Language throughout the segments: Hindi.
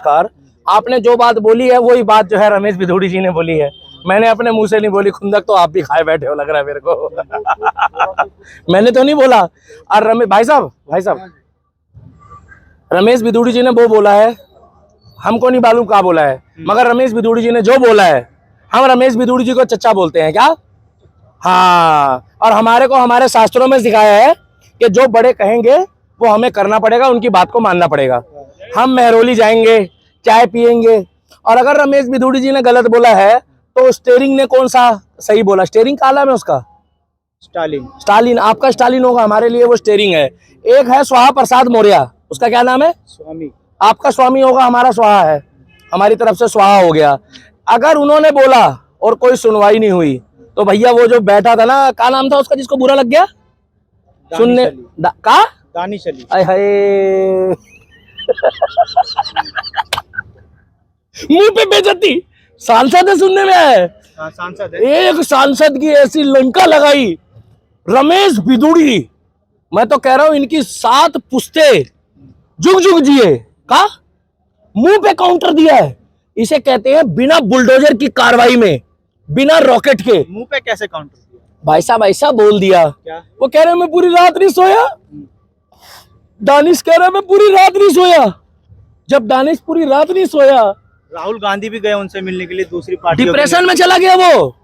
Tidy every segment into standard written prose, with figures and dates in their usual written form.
कार आपने जो बात बोली है वही बात जो है रमेश भिदोड़ी जी ने बोली है। मैंने अपने मुंह से नहीं बोली, खुंदक तो आप भी खाए बैठे हो लग रहा है मेरे को। मैंने तो नहीं बोला। और रमेश भाई साहब रमेश भिदोड़ी जी ने वो बोला है, हमको नहीं मालूम क्या बोला है, मगर रमेश भिदोड़ी जी ने जो बोला है, हम रमेश भिदोड़ी जी को चच्चा बोलते हैं क्या? हाँ, और हमारे को हमारे शास्त्रों में सिखाया है कि जो बड़े कहेंगे वो हमें करना पड़ेगा, उनकी बात को मानना पड़ेगा। हम मेहरौली जाएंगे, चाय पियेंगे, और अगर रमेश भिदोड़ी जी ने गलत बोला है तो स्टेरिंग ने कौन सा सही बोला? स्टेरिंग का नाम है उसका स्टालिन। आपका स्टालिन होगा, हमारे लिए वो स्टेरिंग है। एक है स्वाहा प्रसाद मौर्य, उसका क्या नाम है? स्वामी। आपका स्वामी होगा, हमारा स्वाहा है, हमारी तरफ से स्वाहा हो गया। अगर उन्होंने बोला और कोई सुनवाई नहीं हुई तो भैया वो जो बैठा था ना, क्या नाम था उसका जिसको बुरा लग गया सुनने का? दानिश अली। हाय मुंह पे बेइज्जती। सांसद है, सुनने में आया है। सांसद है। एक सांसद की ऐसी लंका लगाई रमेश भिदोड़ी। मैं तो कह रहा हूं इनकी 7 पुश्ते जुग जुग जिए का मुंह पे काउंटर दिया है। इसे कहते हैं बिना बुलडोजर की कार्रवाई में, बिना रॉकेट के। मुंह पे कैसे काउंटर दिया? भाई साहब ऐसा बोल दिया। क्या? वो कह रहे मैं पूरी रात नहीं सोया। दानिश कह रहा मैं पूरी रात नहीं सोया। जब दानिश पूरी रात नहीं सोया, राहुल गांधी भी गए उनसे मिलने के लिए, दूसरी पार्टी डिप्रेशन में चला गया वो।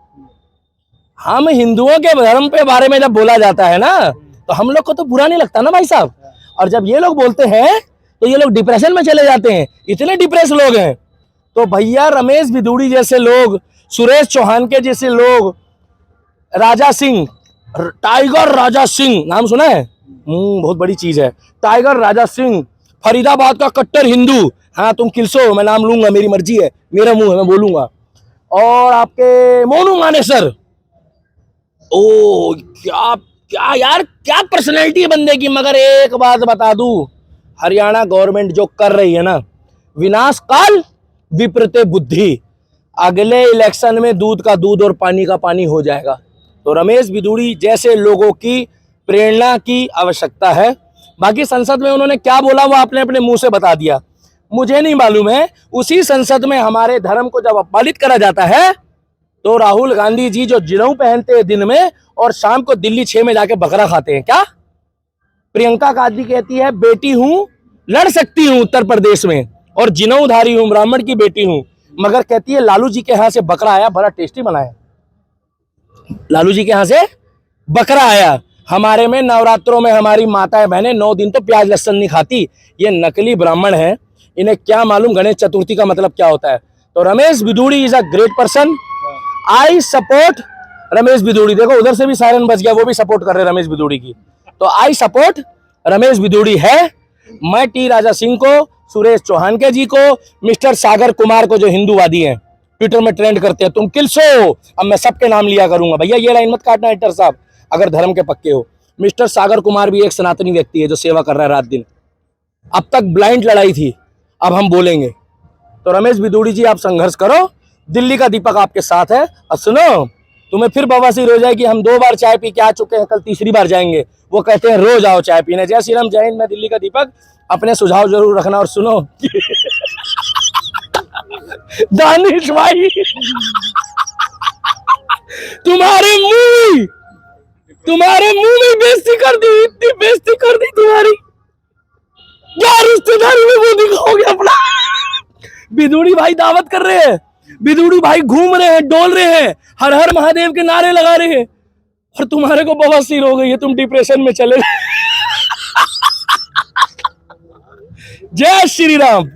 हम हिंदुओं के धर्म पे बारे में जब बोला जाता है ना तो हम लोग को तो बुरा नहीं लगता ना भाई साहब, और जब ये लोग बोलते हैं तो ये लोग डिप्रेशन में चले जाते हैं। इतने डिप्रेस लोग हैं। तो भैया रमेश भिदोड़ी जैसे लोग, सुरेश चौहान के जैसे लोग, राजा सिंह, टाइगर राजा सिंह नाम सुना है? बहुत बड़ी चीज है टाइगर राजा सिंह, फरीदाबाद का कट्टर हिंदू। हाँ तुम किलसो, मैं नाम लूंगा, मेरी मर्जी है, मेरा मुंह है, मैं बोलूंगा। और आपके मोनू मानेसर, ओ क्या क्या यार, क्या पर्सनैलिटी है बंदे की। मगर एक बात बता दूं, हरियाणा गवर्नमेंट जो कर रही है ना, विनाश काल विपरीत बुद्धि, अगले इलेक्शन में दूध का दूध और पानी का पानी हो जाएगा। तो रमेश भिदोड़ी जैसे लोगों की प्रेरणा की आवश्यकता है। बाकी संसद में उन्होंने क्या बोला वो आपने अपने मुंह से बता दिया, मुझे नहीं मालूम है। उसी संसद में हमारे धर्म को जब अपमानित करा जाता है तो राहुल गांधी जी जो जिनऊ पहनते हैं दिन में और शाम को दिल्ली 6 में जाके बकरा खाते हैं क्या? प्रियंका गांधी कहती है बेटी हूं, लड़ सकती हूं उत्तर प्रदेश में, और जिनऊधारी हूं, ब्राह्मण की बेटी हूं, मगर कहती है लालू जी के यहाँ से बकरा आया, बड़ा टेस्टी बनाया। लालू जी के यहाँ से बकरा आया। हमारे में नवरात्रों में हमारी माताएं बहनें 9 दिन तो प्याज लहसुन नहीं खाती। ये नकली ब्राह्मण है, इन्हें क्या मालूम गणेश चतुर्थी का मतलब क्या होता है। तो Ramesh Bhidodi is a great person. I support Ramesh Bhidodi. देखो उधर से भी सायरन बज गया, वो भी सपोर्ट कर रहे हैं रमेश भिदोड़ी की। तो आई सपोर्ट रमेश भिदोड़ी है। मैं टी राजा सिंह को, सुरेश चौहान के जी को, मिस्टर सागर कुमार को जो हिंदूवादी हैं ट्विटर में ट्रेंड करते हैं, तुम किलसो, अब मैं सबके नाम लिया करूंगा। भैया ये लाइन मत काटना एडिटर साहब, अगर धर्म के पक्के हो। मिस्टर सागर कुमार भी एक सनातनी व्यक्ति है जो सेवा कर रहा है रात दिन। अब तक ब्लाइंड लड़ाई थी, अब हम बोलेंगे। तो रमेश भिदोड़ी जी आप संघर्ष करो, दिल्ली का दीपक आपके साथ है। अब सुनो, तुम्हें फिर बवासीर हो जाए कि हम 2 बार चाय पी के आ चुके हैं, कल 3री बार जाएंगे। वो कहते हैं रोज आओ चाय पीने। जय श्री राम, जय हिंद। मैं दिल्ली का दीपक, अपने सुझाव जरूर रखना। और सुनो दानिश भाई तुम्हारे मुंह में बेइज्जती कर दी, इतनी बेइज्जती कर दी तुम्हारी, क्या रिश्तेदारी में वो दिखाओगे अपना? भिदोड़ी भाई दावत कर रहे हैं, भिदोड़ी भाई घूम रहे हैं, डोल रहे हैं, हर हर महादेव के नारे लगा रहे हैं, और तुम्हारे को बवासीर हो गई है, तुम डिप्रेशन में चले। जय श्री राम।